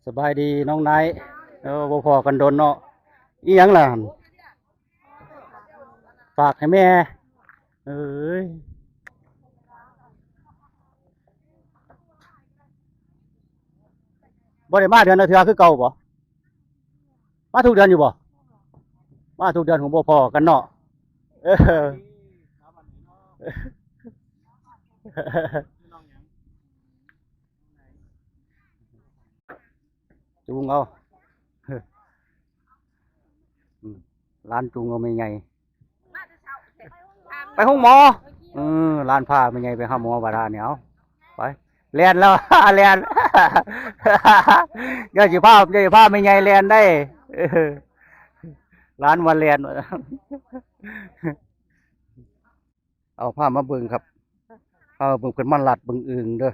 สบายดีน้องไนท์บ่พอกันโดนเนาะอีหยังล่ะฝากให้แม่เอ้ยบ่ได้มาเดือนละเทื่อคือเก่าบ่มาทุกเดือนอยู่บ่มาทุกเดือนของบ่พอกันเนาะเออจูงเอาอืมร้านจูงเอาไม่ไงไปห้องหมอร้านผ้าไม่ไงไปหาหมอบาดาลเนี่ยเอาไปเรียนแล้ว เรียน เดี๋ยวสิพาไม่ไงเรียนได้เออร้านวันเรียน เอาผ้ามาเบิ่งครับเอาเบิ่งเป็นมันลัดเบิ่งอึ่งเด้อ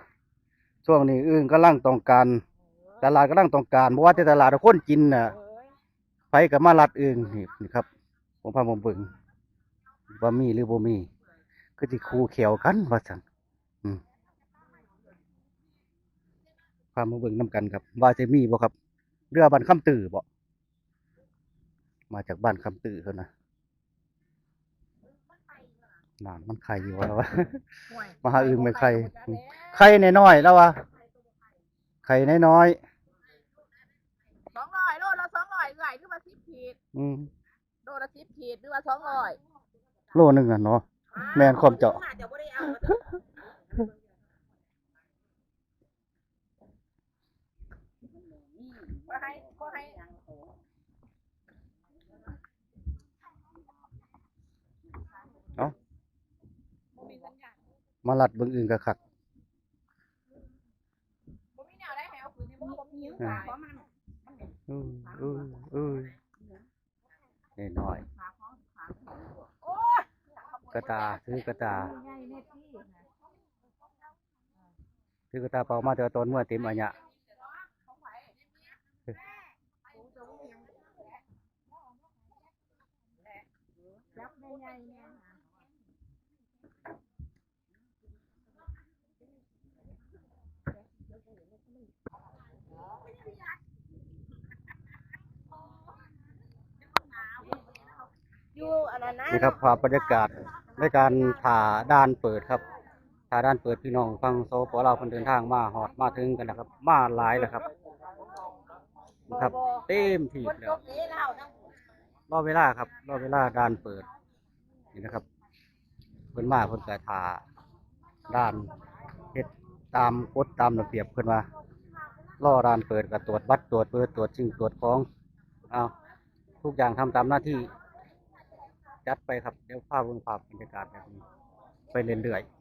ช่วงนี้อึ่งกำลังต้องการตลาดกำลังต้องการเพราะว่าที่ตลาดคนกินน่ะไปกับมาลัดอึ่งนี่ครับผมพามาเบิ่งว่ามีหรือบ่มีคือสิคู่แขวกันว่าซั่นอืมพามาเบิ่งนํกันครับว่าจะมีบ่ครับเรือบ้านคำตื้อบ่มาจากบ้านคำตื้อเพิ่นนะนั่นมันไข่อยู่แล้ววะ มาหาอึ่งไม่ไข่ไข่น้อยๆแล้ววะไข่น้อย200โลละ200เอื่อยหรือว่า10 ขีดๆโลละ10 ขีดหรือว่า200โลนึงอ่ะเนาะแม่นความเจาะ น่าจะบ่ได้เอาบ่ให้เอ้าบ่มีสัญญาณมาลัดเบิ่งอึ่งกะคักบ่มีแนวได้ให้เอาคืนในบ่มีเพราะมันอืออืออือน้อยโอ้ยๆกระตาซื้อกระตาซื้อกระตาเปล่ามาแต่ว่าตอนเมื่อเต็มอันเนี้ยรับได้ใหญ่แน่อยู่อันนั้นนะนี่ครับภาพบรรยากาศในการผ่าด่านเปิดครับผ่าด่านเปิดพี่น้องฟังโซปเราคนเดินทางมาหอดมาถึงกันนะครับมาหลายแล้วครับครับเต็มที่แล้วรอเวลาครับรอเวลาด่านเปิดนี่นะครับเพิ่นมาเพิ่นก็ถ่าด่านเฮ็ดตามกฎตามระเบียบเพิ่นว่ารอด่านเปิดก็ตรวจบัตรตรวจเบอร์ตรวจสิ่งตรวจของเอาทุกอย่างทำตามหน้าที่จัดไปครับเดี๋ยวภาพบรรยากาศแบบนี้ไปเรื่อยๆ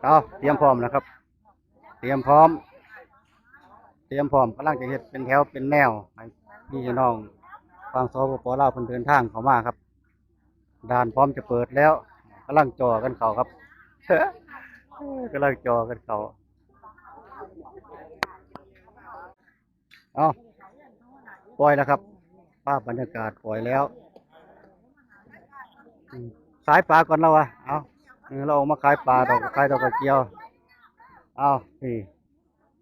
เอาเตรียมพร้อมนะครับเตรียมพร้อมกำลังจะเฮ็ดเป็นแถวเป็นแนวให้พี่น้องฟังสปปลาวเพิ่นเดินทางเข้ามาครับด่านพร้อมจะเปิดแล้วกำลังจ่อกันเข้าครับ กำลังจ่อกันเข้าเอาปล่อยแล้วครับภาพบรรยากาศปล่อยแล้วขายปลาก่อนแล้ววะเอาเราออกมาขายปลาขายดอกกระเจียวเอานี่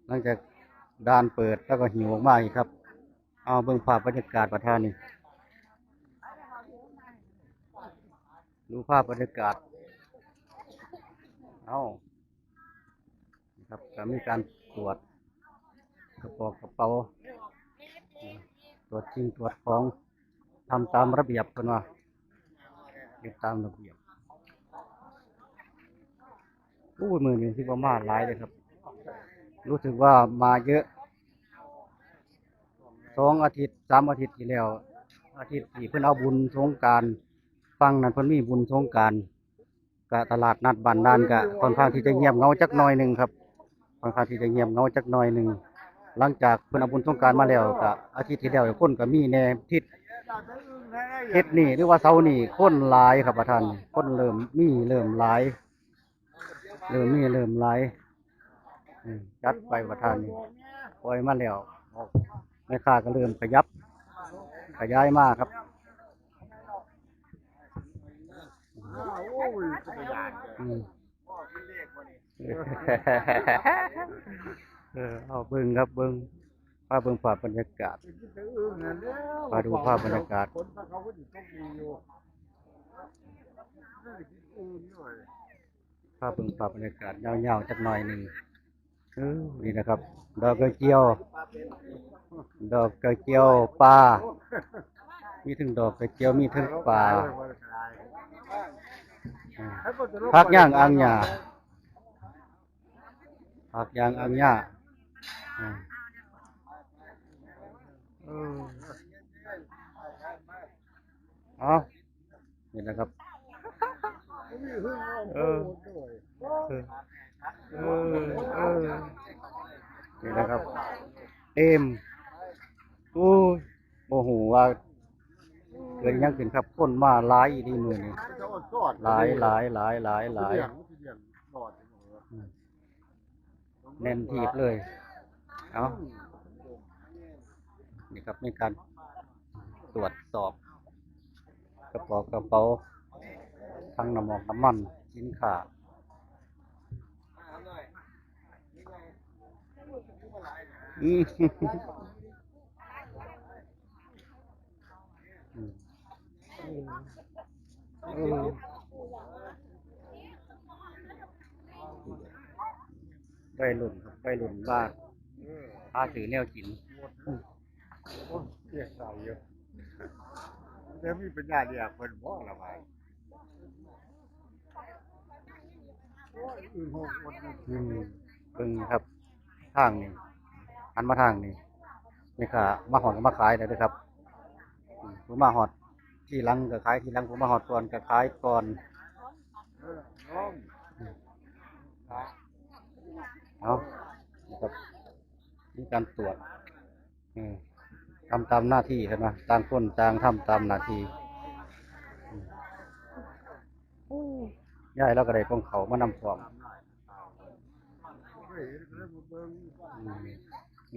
หลังจากด่านเปิดแล้วก็หิวออกมาอีกครับเอาเบิ่งภาพบรรยากาศประทานนี่ดูภาพบรรยากาศเอาครับก็มีการตรวจกระเป๋าตรวจจริงตรวจของทำตามระเบียบกันว่าตามระเบียบมือหนึ่งที่ประมาณหลายเลยครับรู้สึกว่ามาเยอะ2 อาทิตย์ 3 อาทิตย์ที่แล้วอาทิตย์ที่เพิ่นเอาบุญสงกรานต์ฟังนั้นเพิ่นมีบุญสงกรานต์กะตลาดนัดบ้านด่านกะค่อนข้างที่จะเงียบเหงาจักหน่อยหนึ่งครับค่อนข้างที่จะเงียบเหงาจักหน่อยหนึ่งหลังจากเพิ่นเอาบุญสงกรานต์มาแล้วกะอาทิตย์ที่แล้วคนก็มีแน่ทิศเฮ็ดนี่หรือว่าเสาร์นี่คนหลายครับประธานคนเริ่มหลายเริ่มหลายจัดไปประธานนี่ปล่อยมาแล้วแม่ค้าก็เริ่มขยับ ขยายมากครับ โอ้ยเป็นอย่าง อืมเอาเบิ่งครับเบิ่งภาพภาพบรรยากาศมาดูภาพบรรยากาศ คนเขาก็อยู่ต้องมีอยู่อื่นหน่อย ภาพบรรยากาศยาวๆจักหน่อยหนึ่งนี่นะครับ ดอกกระเจียว ดอกกระเจียวปลา มีถึงดอกกระเจียวมีถึงปลาพักย่างอังหญ้าพักย่างอังหญ้าเอานี่นะครับนี่นะครับเต็มโอ้ยโมโหว่าเกิดยังขึ้นครับคนมาหลายอีดีมือนี่หลายแน่นทีบเลยเอานี่ครับในการตรวจสอบกระเป๋าทั้งน้ำมันสินค้าไปหลุ่นครับไปหลุ่นบ้านพาถือแนวกิน เรียกสาวเยอะแล้วมีปัญญาเรียกคนบ่ละไปอื่นหกวัน เบิ่งครับทางนี้หันมาทางนี้นี่ค่ะมาหอดก็มาขายได้เลยครับผมมาหอดที่หลังก็ขายที่หลังผมมาหอดก่อนก็ขายก่อนเอาครับนี่การตรวจทำตามหน้าที่เห็นไหมต่างคนต่างทำตามหน้าที่ย้ายแล้วก็ได้ของเขามานำความ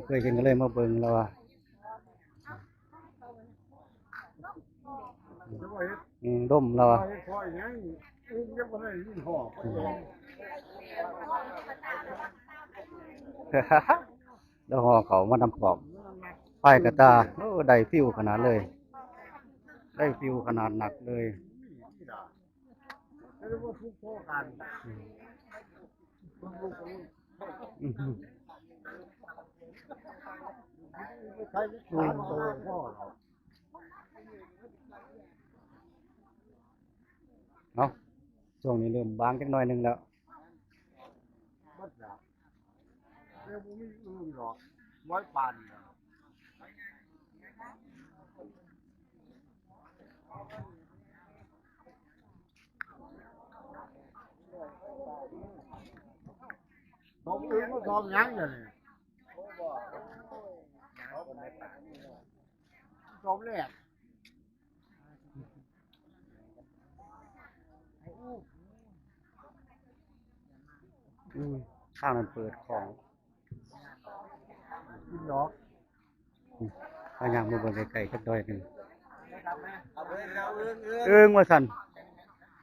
เคยเห็นก็เลยมาเบิ่งแล้วว่าร่มแล้วว่าแล้วห่อเขามานำความป้ายกระตาโอ้ได้ฟิวขนาดเลยได้ฟิวขนาดหนักเลยใครจะถามตัวพ่อเรา เนาะช่วงนี้เริ่มบางจักหน่อยหนึงแล้วบัดละเรื่องมีอื่นหรอกไว้ปั่นผมอื่นก็ทำยังอย่างนี้ทำแรกข้างนั้นเปิดของ กินเนาะ ถ้ายังมาเบิ่งไกลๆจักหน่อยหนึงว่าสั่น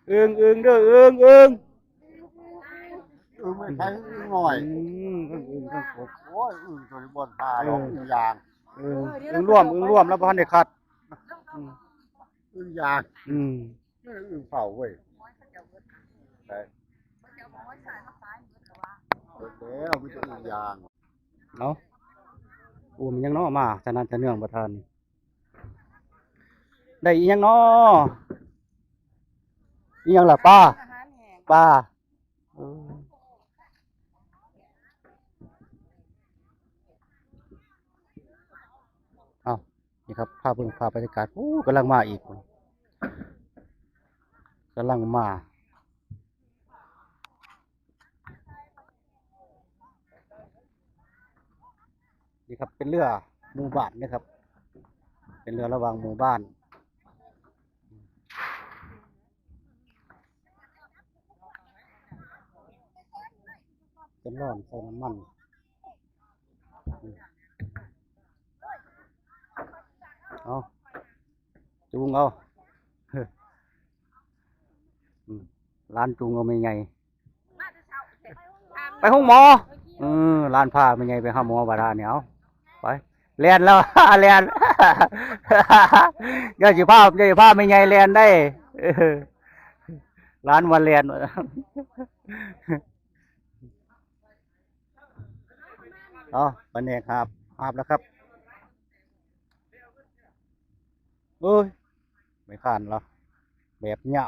เด้อเอิงไม่ใช่หน่อย ทั้งกบ โอ้ยตัวนี้บนพาหรอกยาง ร่วมแล้วบ่ทันได้คัด ยาง ไม่เผาเว้ยแต่แล้วไม่จะยาง เนาะมันยังเนาะมาฉะนั้นจะเนื่องบ่ทันได้อีหยังเนาะอีหยังล่ะป้าเอานี่ครับภาพบรรยากาศกำลังมาอีกกำลังมานี่ครับเป็นเรือหมู่บ้านนะครับเป็นเรือระหว่างหมู่บ้านเป็นร่อนใส่น้ำมันเอา จูงเอาอืมร้านจูงเอาไม่ไง มาจะเช้าเสร็จ ไปห้องหมอร้านผ้าไม่ไงไปหาหมอบาดาลเนี่ยเอาไปเรียนแล้ว เรียน อย่าสิภาพไม่ไงเรียนได้เออร้านวันเรียน อ๋อปันเอกครับแล้วครับโอ้ยไม่ขานหรอแบบเหงา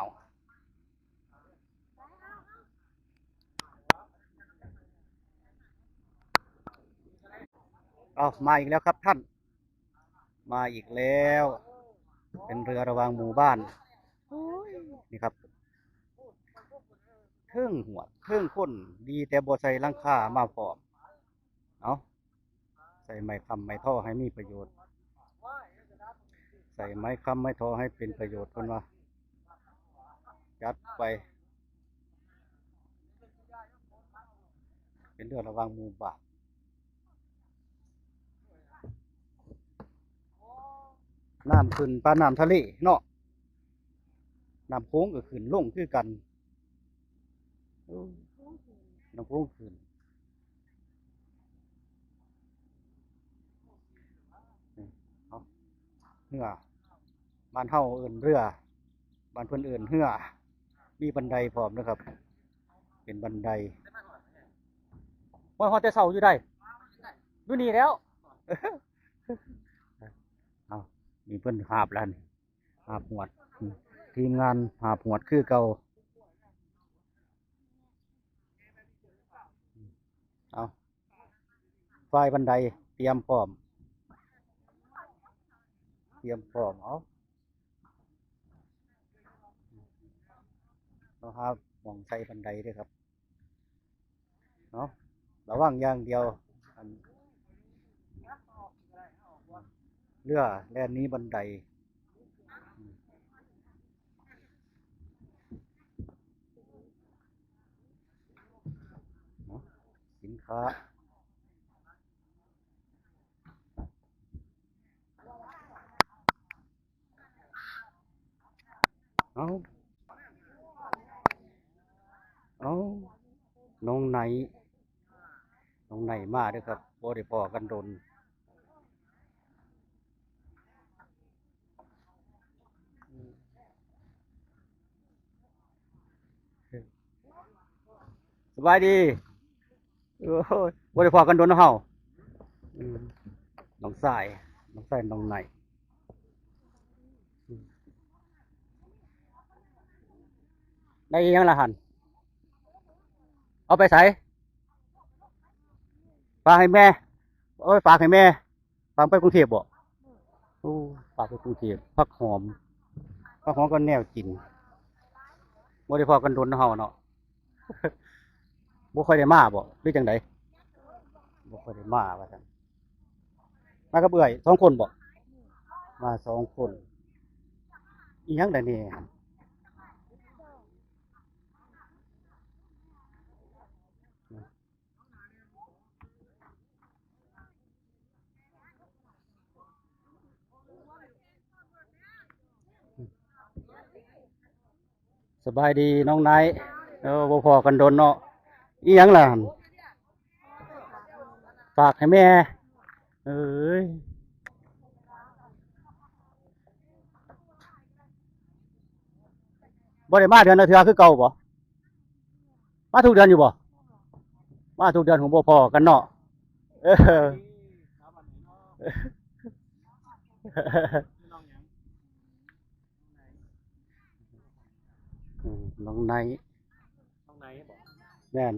เอามาอีกแล้วครับท่าน มาอีกแล้ว เป็นเรือระวางหมู่บ้านนี่ครับเครื่องหัวเครื่องพ่นดีแต่บ่ใส่หลังคามาพร้อมเอาใส่ไม้คำไม้ท่อให้มีประโยชน์ ใส่ไม้คำไม้ท่อให้เป็นประโยชน์คนว่าจัดไป เป็นเรือระวางหมู่บ้านน้ำขึ้นปลาน้ำทะเลเนาะน้ำโค้งก็ขึ้นลงคือกันน้ำโค้งขึ้นเอาเรือบ้านเฮาเอื่นเรือบ้านเพิ่นเอื่นเรือมีบันไดพร้อมนะครับ เป็นบันไดว่าฮอดแต่เช้าอยู่ได้ดูนี่แล้ว เอามีเพิ่นหาบแล้วนี่หาบหวดทีมงานหาบหวดคือเก่าเอาไฟบันไดเตรียมพร้อมเอาครับมองใส่บันไดด้วยครับเนาะระวังอย่างเดียวอันเรือแล่นนี้บันไดเนาะสินค้าเอาน้องไหนมาเด้วยครับบ่ได้พอกันโดนสบายดีโอ้ยบ่ได้พอกันโดนเนาะเฮาอืมน้องสายน้องไหนได้อีหยังล่ะหั่นเอาไปใส่ฝากให้แม่โอ้ยฝากให้แม่ฝากไปกรุงเทพบ่โอ้ฝากไปกรุงเทพผักหอมก็แนวกินบ่ได้พอกันโดนเนาะเฮาเนาะ บ่ค่อยได้มาบ่หรือจังไดบ่ค่อยได้มาว่าซั่นมากับเอื้อย2คนบ่มา2คนอีหยังได้นี่สบายดีน้องไนท์บ่พอกันโดนเนาะอีหยังล่ะฝากให้แม่เอ้ยบ่ได้มาเดือนละเทื่อคือเก่าบ่มาทุกเดือนอยู่บ่มาทุกเดือนของบ่พอกันเนาะเออ น้องไนท์แม่น